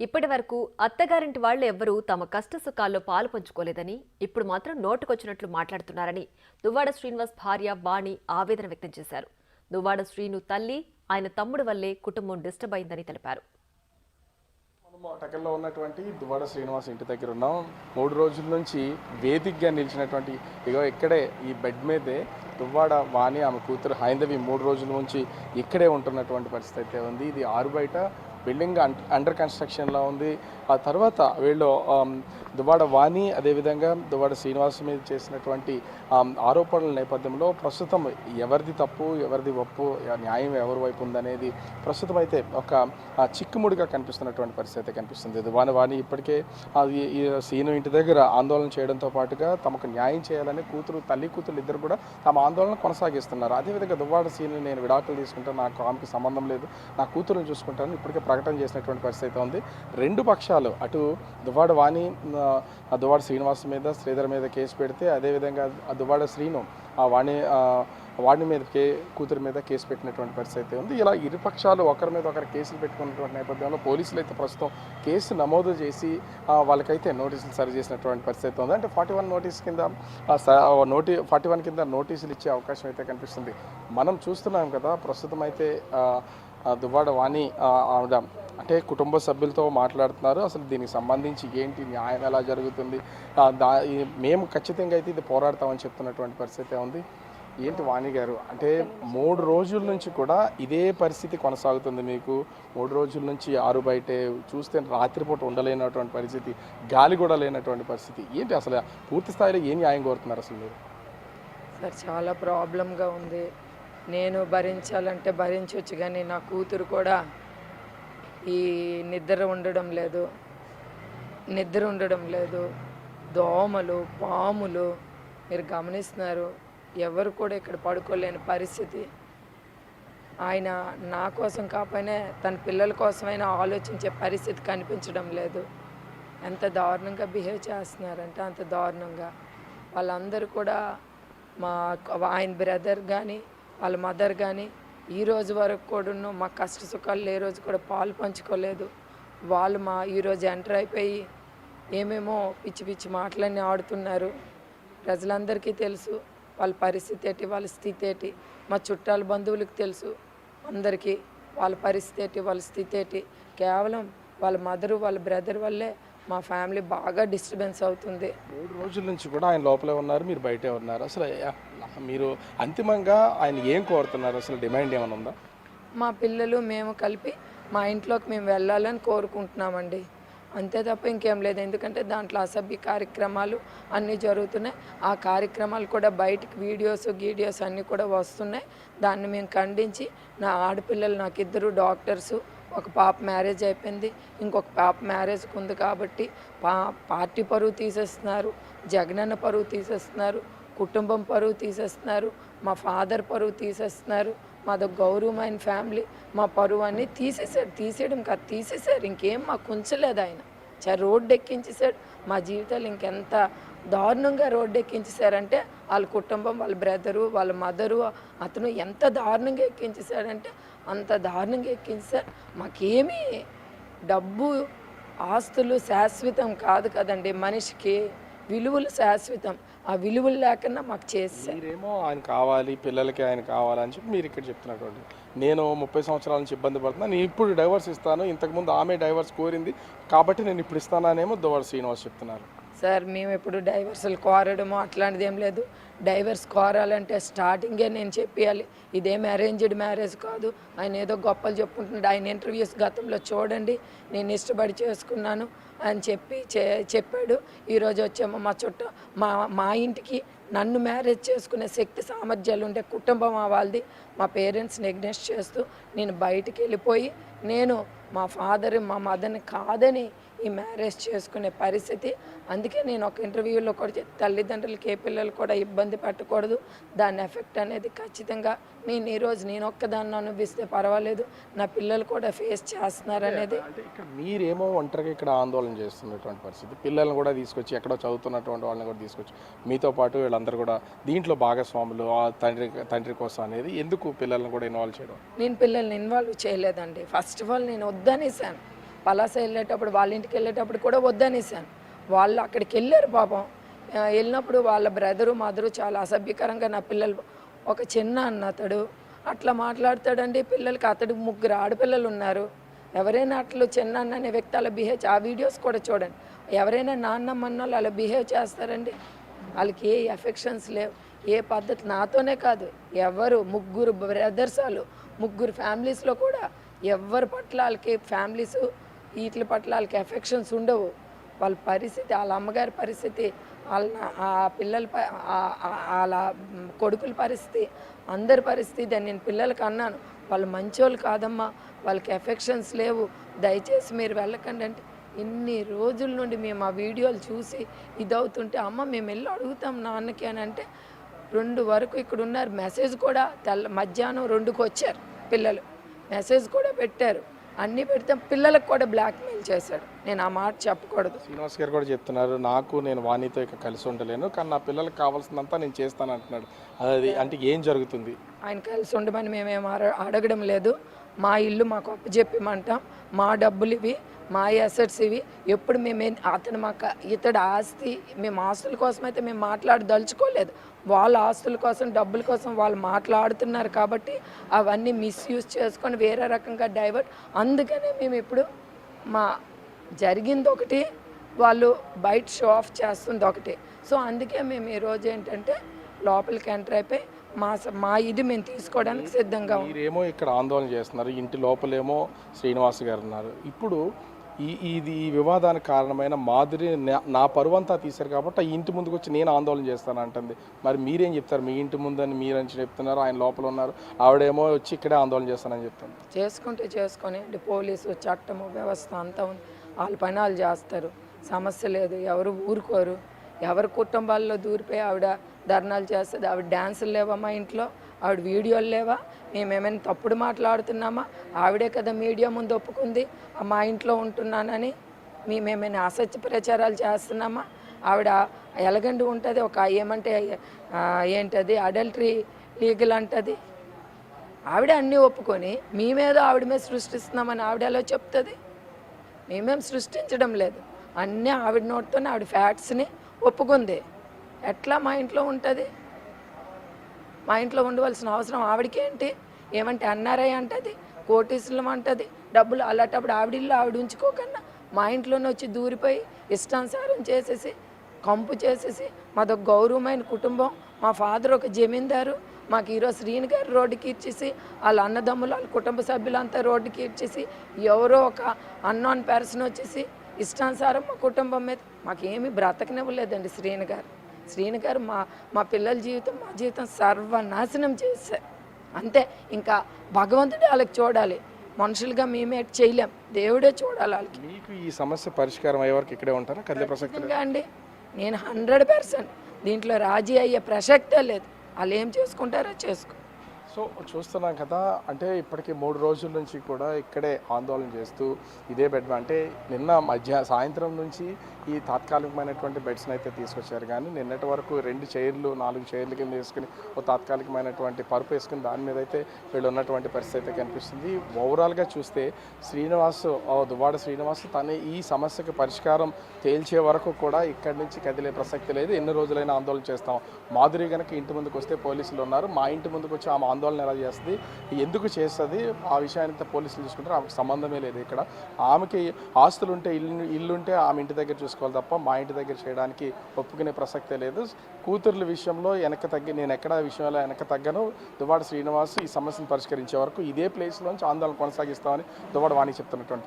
ఇప్పటి వరకు అత్తగారింటి వాళ్లు ఎవ్వరూ తమ కష్ట సుఖాల్లో పాలు పంచుకోలేదని ఇప్పుడు మాత్రం నోటుకొచ్చినట్లు మాట్లాడుతున్నారని దువ్వాడ శ్రీనివాస్ భార్య వాణి ఆవేదన వ్యక్తం చేశారు. దువ్వాడ శ్రీను తల్లి, ఆయన తమ్ముడు వల్లే కుటుంబం డిస్టర్బ్ అయిందని తెలిపారు. టకల్లో ఉన్నటువంటి దువ్వాడ శ్రీనివాస్ ఇంటి దగ్గర ఉన్నాం. 3 రోజుల నుంచి వేదికగా నిలిచినటువంటి ఇక్కడే ఈ బెడ్ మీదే దువ్వాడ వాణి ఆమె కూతురు హైందవి 3 రోజుల నుంచి ఇక్కడే ఉంటున్నటువంటి పరిస్థితి అయితే ఉంది. ఇది ఆరుబయట బిల్డింగ్ అండర్ కన్స్ట్రక్షన్లో ఉంది. ఆ తర్వాత వీళ్ళు దువ్వాడ వాణి అదేవిధంగా దువ్వాడ శ్రీనివాస్ మీద చేసినటువంటి ఆరోపణల నేపథ్యంలో ప్రస్తుతం ఎవరిది తప్పు ఎవరిది ఒప్పు, న్యాయం ఎవరి వైపు ఉందనేది ప్రస్తుతం అయితే ఒక చిక్కుముడిగా కనిపిస్తున్నటువంటి పరిస్థితి కనిపిస్తుంది. దువ్వాడ వాణి ఇప్పటికే ఈ శ్రీను ఇంటి దగ్గర ఆందోళన చేయడంతో పాటుగా తమకు న్యాయం చేయాలని తల్లి కూతురు ఇద్దరు కూడా తమ ఆందోళన కొనసాగిస్తున్నారు. అదేవిధంగా దువ్వాడ శ్రీను నేను విడాకులు తీసుకుంటాను, నాకు ఆమెకి సంబంధం లేదు, నా కూతురుని చూసుకుంటాను ఇప్పటికే ప్రకటన చేసినటువంటి పరిస్థితి ఉంది. రెండు పక్షాలు అటు దువ్వాడ వాణి దువ్వాడ శ్రీనివాస్ మీద శ్రీధర్ మీద కేసు పెడితే, అదేవిధంగా దువ్వాడ శ్రీను వాణి మీద కూతురు మీద కేసు పెట్టినటువంటి పరిస్థితి ఉంది. ఇలా ఇరు పక్షాలు ఒకరి మీద ఒకరు కేసులు పెట్టుకున్నటువంటి నేపథ్యంలో పోలీసులు అయితే ప్రస్తుతం కేసు నమోదు చేసి వాళ్ళకైతే నోటీసులు సరి చేసినటువంటి పరిస్థితి ఉంది. అంటే 41 నోటీస్ కింద 41 కింద నోటీసులు ఇచ్చే అవకాశం అయితే కనిపిస్తుంది. మనం చూస్తున్నాం కదా, ప్రస్తుతం అయితే దువ్వాడ వాణి ఆవిడ అంటే కుటుంబ సభ్యులతో మాట్లాడుతున్నారు. అసలు దీనికి సంబంధించి ఏంటి, న్యాయం ఎలా జరుగుతుంది, మేము ఖచ్చితంగా అయితే ఇది పోరాడతామని చెప్తున్నటువంటి పరిస్థితి ఉంది. ఏంటి వాణి గారు, అంటే 3 రోజుల నుంచి కూడా ఇదే పరిస్థితి కొనసాగుతుంది. మీకు 3 రోజుల నుంచి ఆరుబయటే చూస్తే రాత్రిపూట ఉండలేనటువంటి పరిస్థితి, గాలి కూడా లేనటువంటి పరిస్థితి. ఏంటి అసలు పూర్తి స్థాయిలో ఏం న్యాయం కోరుతున్నారు అసలు మీరు? సార్, చాలా ప్రాబ్లంగా ఉంది. నేను భరించాలంటే భరించవచ్చు, కానీ నా కూతురు కూడా ఈ నిద్ర ఉండడం లేదు. దోమలు, పాములు మీరు గమనిస్తున్నారు. ఎవరు కూడా ఇక్కడ పడుకోలేని పరిస్థితి. ఆయన నా కోసం కాకపోయినా తన పిల్లల కోసమైనా ఆలోచించే పరిస్థితి కనిపించడం లేదు. ఎంత దారుణంగా బిహేవ్ చేస్తున్నారంటే అంత దారుణంగా. వాళ్ళందరూ కూడా ఆయన బ్రదర్ కానీ వాళ్ళ మదర్ కానీ ఈ రోజు వరకు కూడా మా కష్ట సుఖాలు ఏ రోజు కూడా పాలు పంచుకోలేదు. వాళ్ళు ఈరోజు ఎంటర్ అయిపోయి ఏమేమో పిచ్చి పిచ్చి మాటలన్నీ ఆడుతున్నారు. ప్రజలందరికీ తెలుసు వాళ్ళ పరిస్థితి ఏంటి, వాళ్ళ స్థితి ఏంటి. మా చుట్టాల బంధువులకు తెలుసు అందరికీ వాళ్ళ పరిస్థితి ఏంటి, వాళ్ళ స్థితి ఏంటి. కేవలం వాళ్ళ మదరు వాళ్ళ బ్రదర్ వల్లే మా ఫ్యామిలీ బాగా డిస్టర్బెన్స్ అవుతుంది. 3 రోజుల నుంచి కూడా ఆయన లోపలే ఉన్నారు, మీరు బయటే ఉన్నారు. అసలు మీరు అంతిమంగా ఆయన ఏం కోరుతున్నారు? అసలు డిమాండ్ ఏమైనా ఉందా? మా పిల్లలు మేము కలిపి మా ఇంట్లోకి మేము వెళ్ళాలని కోరుకుంటున్నామండి, అంతే తప్ప ఇంకేం లేదు. ఎందుకంటే దాంట్లో అసభ్య కార్యక్రమాలు అన్నీ జరుగుతున్నాయి. ఆ కార్యక్రమాలు కూడా బయటికి వీడియోస్ అన్నీ కూడా వస్తున్నాయి. దాన్ని మేము ఖండించి, నా ఆడపిల్లలు నాకు 2 డాక్టర్సు, ఒక పాప మ్యారేజ్ అయిపోయింది, ఇంకొక పాప మ్యారేజ్కి ఉంది కాబట్టి పార్టీ పరువు తీసేస్తున్నారు, జగనన్న పరువు తీసేస్తున్నారు, కుటుంబం పరువు తీసేస్తున్నారు, మా ఫాదర్ పరువు తీసేస్తున్నారు. మాది గౌరవమైన ఫ్యామిలీ, మా పరువు అన్నీ తీసేసారు. ఇంకేం మాకు ఉంచలేదు. ఆయన రోడ్డు ఎక్కించేశాడు. మా జీవితాలు ఇంకెంత దారుణంగా రోడ్డు ఎక్కించేశారంటే వాళ్ళ కుటుంబం, వాళ్ళ బ్రదరు, వాళ్ళ మదరు, అతను ఎంత దారుణంగా ఎక్కించేశాడంటే అంత దారుణంగా ఎక్కించేశారు. మాకేమీ డబ్బు ఆస్తులు శాశ్వతం కాదు కదండి, మనిషికి విలువలు శాశ్వతం. ఆ విలువలు లేకుండా మాకు చేస్తారు. మీరేమో ఆయన కావాలి, పిల్లలకి ఆయన కావాలని చెప్పి మీరు ఇక్కడ చెప్తున్నటువంటి, నేను 30 సంవత్సరాల నుంచి ఇబ్బంది పడుతున్నాను, నేను ఇప్పుడు డైవర్స్ ఇస్తాను, ఇంతకుముందు ఆమె డైవర్స్ కోరింది కాబట్టి నేను ఇప్పుడు ఇస్తాననేమో దువ్వాడ శ్రీనివాస్ చెప్తున్నారు. సార్, మేము ఎప్పుడు డైవర్సులు కోరడము అట్లాంటిది ఏం లేదు. డైవర్స్ కోరాలంటే స్టార్టింగే నేను చెప్పేయాలి, ఇదేం అరేంజ్డ్ మ్యారేజ్ కాదు. ఆయన ఏదో గొప్పలు చెప్పుకుంటున్నాడు. ఆయన ఇంటర్వ్యూస్ గతంలో చూడండి, నేను ఇష్టపడి చేసుకున్నాను అని చెప్పాడు. ఈరోజు వచ్చేమో మా ఇంటికి నన్ను మ్యారేజ్ చేసుకునే శక్తి సామర్థ్యాలు ఉండే కుటుంబం వాళ్ళది. మా పేరెంట్స్ని ఎగ్నెస్ట్ చేస్తూ నేను బయటికి వెళ్ళిపోయి, నేను మా ఫాదర్ మా మదర్ని కాదని ఈ మ్యారేజ్ చేసుకునే పరిస్థితి. అందుకే నేను ఒక ఇంటర్వ్యూలో కూడా తల్లిదండ్రులకి ఏ పిల్లలు కూడా ఇబ్బంది పెట్టకూడదు, దాని ఎఫెక్ట్ అనేది ఖచ్చితంగా ఈరోజు నేను ఒక్కదాన్ని అనుభవిస్తే పర్వాలేదు, నా పిల్లలు కూడా ఫేస్ చేస్తున్నారు అనేది. అంటే ఇక్కడ మీరేమో ఒంటరిగా ఇక్కడ ఆందోళన చేస్తున్నటువంటి పరిస్థితి, పిల్లల్ని కూడా తీసుకొచ్చి ఎక్కడో చదువుతున్నటువంటి వాళ్ళని కూడా తీసుకొచ్చి మీతో పాటు వీళ్ళందరూ కూడా దీంట్లో భాగస్వాములు, తండ్రి కోసం అనేది ఎందుకు పిల్లల్ని కూడా ఇన్వాల్వ్ చేయడం? నేను పిల్లల్ని ఇన్వాల్వ్ చేయలేదండి. ఫస్ట్ ఆఫ్ ఆల్ నేను వద్దనేసాను. పలాస వెళ్ళేటప్పుడు వాళ్ళ ఇంటికి వెళ్ళేటప్పుడు కూడా వద్దనేసాను. వాళ్ళు అక్కడికి వెళ్ళారు పాపం. వెళ్ళినప్పుడు వాళ్ళ బ్రదరు మదరు చాలా అసభ్యకరంగా నా పిల్లలు, ఒక చిన్న అన్న అతడు అట్లా మాట్లాడతాడండి పిల్లలకి. అతడు 3 ఆడపిల్లలు ఉన్నారు. ఎవరైనా అట్లా చిన్న అన్న అనే వ్యక్తి అలా బిహేవ్, ఆ వీడియోస్ కూడా చూడండి. ఎవరైనా నాన్నమ్మ వాళ్ళు అలా బిహేవ్ చేస్తారండి? వాళ్ళకి ఏ ఎఫెక్షన్స్ లేవు, ఏ పద్ధతి. నాతోనే కాదు, ఎవరు 3 బ్రదర్స్, వాళ్ళు 3 ఫ్యామిలీస్లో కూడా ఎవరి పట్ల వాళ్ళకి ఫ్యామిలీస్ వీటి పట్ల వాళ్ళకి ఎఫెక్షన్స్ ఉండవు. వాళ్ళ పరిస్థితి, వాళ్ళ అమ్మగారి పరిస్థితి, వాళ్ళ ఆ పిల్లల వాళ్ళ కొడుకుల పరిస్థితి, అందరి పరిస్థితి. దాన్ని నేను పిల్లలకి అన్నాను, వాళ్ళు మంచోళ్ళు కాదమ్మా, వాళ్ళకి ఎఫెక్షన్స్ లేవు, దయచేసి మీరు వెళ్ళకండి అంటే, ఇన్ని రోజుల నుండి మేము ఆ వీడియోలు చూసి ఇదవుతుంటే, అమ్మ మేము వెళ్ళి అడుగుతాం నాన్నకి అని అంటే 2 వరకు ఇక్కడ ఉన్నారు. మెసేజ్ కూడా మధ్యాహ్నం 2కి వచ్చారు పిల్లలు, మెసేజ్ కూడా పెట్టారు. అన్నీ పెడితే పిల్లలకు కూడా బ్లాక్మెయిల్ చేశాడు. నేను ఆ మాట చెప్పకూడదు. శ్రీనివాస్ గారు కూడా చెప్తున్నారు, నేను వాణితో ఇక కలిసి ఉండలేను, కానీ నా పిల్లలకు కావాల్సిందంతా నేను చేస్తాను అంటున్నాడు. అది అంటే ఏం జరుగుతుంది? ఆయన కలిసి ఉండమని మేమేం అడగడం లేదు. మా ఇల్లు మాకు అప్పచెప్పిమంటాం, మా డబ్బులు ఇవి, మా అసెట్స్ ఇవి. ఎప్పుడు అతను ఇతడు ఆస్తి, మేము ఆస్తుల కోసం అయితే మేము మాట్లాడదలుచుకోలేదు. వాళ్ళ ఆస్తుల కోసం, డబ్బుల కోసం వాళ్ళు మాట్లాడుతున్నారు కాబట్టి అవన్నీ మిస్యూజ్ చేసుకొని వేరే రకంగా డైవర్ట్. అందుకనే మేము ఇప్పుడు మా జరిగింది ఒకటి, వాళ్ళు బయట షో ఆఫ్ చేస్తుంది ఒకటి. సో అందుకే మేము ఈరోజు ఏంటంటే లోపలికి ఎంటర్ అయిపోయి మా ఇది మేము తీసుకోవడానికి సిద్ధంగా ఉన్నాం. మీరేమో ఇక్కడ ఆందోళన చేస్తున్నారు, ఇంటి లోపలేమో శ్రీనివాస్ గారు ఉన్నారు. ఇప్పుడు ఈ వివాదానికి కారణమైన మాధురి నా పరువంతా తీశారు కాబట్టి ఆ ఇంటి ముందుకు వచ్చి నేను ఆందోళన చేస్తాను అంటుంది. మరి మీరేం చెప్తారు? మీ ఇంటి ముందని మీరని చెప్తున్నారు, ఆయన లోపల ఉన్నారు, ఆవిడేమో వచ్చి ఇక్కడే ఆందోళన చేస్తానని చెప్తాను. చేసుకొని అంటే పోలీసు చట్టము వ్యవస్థ అంతా ఉంది, వాళ్ళ పని వాళ్ళు చేస్తారు, సమస్య లేదు. ఎవరు ఊరుకోరు. ఎవరి కుటుంబాల్లో దూరిపోయి ఆవిడ ధర్నాలు చేస్తుంది. ఆవిడ డ్యాన్సులు లేవా మా ఇంట్లో? ఆవిడ వీడియోలు లేవా? మేమేమైనా తప్పుడు మాట్లాడుతున్నామా? ఆవిడే కదా మీడియా ముందు ఒప్పుకుంది మా ఇంట్లో ఉంటున్నానని. మేమేమైనా అసత్య ప్రచారాలు చేస్తున్నామా? ఆవిడ ఎలగండి ఉంటుంది, ఒక ఏమంటే ఏంటది అడల్టరీ లీగల్ అంటది. ఆవిడ అన్నీ ఒప్పుకొని ఆవిడ మీద సృష్టిస్తున్నామని ఆవిడ ఎలా చెప్తుంది? మేమేం సృష్టించడం లేదు, అన్నీ ఆవిడ నోటితోనే ఆవిడ ఫ్యాక్ట్స్ని ఒప్పుకుంది. ఎట్లా మా ఇంట్లో ఉంటుంది? మా ఇంట్లో ఉండవలసిన అవసరం ఆవిడకేంటి? ఏమంటే ఎన్ఆర్ఐ అంటది, కోటీసులం అంటది, డబ్బులు అలాంటప్పుడు ఆవిడిల్లు ఆవిడ ఉంచుకోకన్నా మా ఇంట్లోనే వచ్చి దూరిపోయి ఇష్టానుసారం చేసేసి కంపు చేసేసి. మాదొక గౌరవమైన కుటుంబం, మా ఫాదర్ ఒక జమీందారు, మాకు ఈరోజు శ్రీని గారు రోడ్డుకి ఇచ్చేసి వాళ్ళ అన్నదమ్ములు వాళ్ళ కుటుంబ సభ్యులంతా రోడ్డుకి ఇచ్చేసి ఎవరో ఒక అన్నోన్ పర్సన్ వచ్చేసి ఇష్టానుసారం మా కుటుంబం మీద మాకేమీ బ్రతకనివ్వలేదండి. శ్రీని గారు మా పిల్లల జీవితం, మా జీవితం సర్వనాశనం చేశారు. అంతే, ఇంకా భగవంతుడే వాళ్ళకి చూడాలి, మనుషులుగా మేమే చేయలేం, దేవుడే చూడాలి వాళ్ళకి. మీకు ఈ సమస్య పరిష్కారం అయ్యే వరకు ఇక్కడే ఉంటారా? కదిలే ప్రసక్తి అండి, నేను 100% దీంట్లో రాజీ అయ్యే ప్రసక్తే లేదు. వాళ్ళు ఏం చేసుకుంటారో చేసుకో. సో చూస్తున్నాం కదా, అంటే ఇప్పటికి 3 రోజుల నుంచి కూడా ఇక్కడే ఆందోళన చేస్తూ ఇదే బెడ్, అంటే నిన్న సాయంత్రం నుంచి ఈ తాత్కాలికమైనటువంటి బెడ్స్ని అయితే తీసుకొచ్చారు. కానీ నిన్నటి వరకు 2 చైర్లు 4 చైర్ల కింద వేసుకుని ఒక తాత్కాలికమైనటువంటి పరుపు వేసుకుని దాని మీద అయితే వీళ్ళు ఉన్నటువంటి పరిస్థితి అయితే కనిపిస్తుంది. ఓవరాల్గా చూస్తే దువ్వాడ శ్రీనివాస్ తన ఈ సమస్యకు పరిష్కారం తేల్చే వరకు కూడా ఇక్కడి నుంచి కదిలే ప్రసక్తి లేదు. ఎన్ని రోజులైనా ఆందోళన చేస్తాం. మాధురి కనుక ఇంటి ముందుకు వస్తే పోలీసులు ఉన్నారు, మా ఇంటి ముందుకు వచ్చి ఆమె ఆందోళన ఎలా చేస్తుంది, ఎందుకు చేస్తుంది, ఆ విషయాన్ని పోలీసులు చూసుకుంటారు. ఆమెకు సంబంధమే లేదు. ఇక్కడ ఆమెకి ఆస్తులు ఉంటే ఇల్లుంటే ఆమె ఇంటి దగ్గర చూసుకోవాలి తప్ప మా ఇంటి దగ్గర చేయడానికి ఒప్పుకునే ప్రసక్తే లేదు. కూతుర్ల విషయంలో నేను ఎక్కడ విషయంలో వెనక తగ్గను. దువ్వాడ శ్రీనివాస్ ఈ సమస్యను పరిష్కరించే వరకు ఇదే ప్లేస్లోంచి ఆందోళన కొనసాగిస్తామని దువ్వాడ వాణి చెప్తున్నటువంటి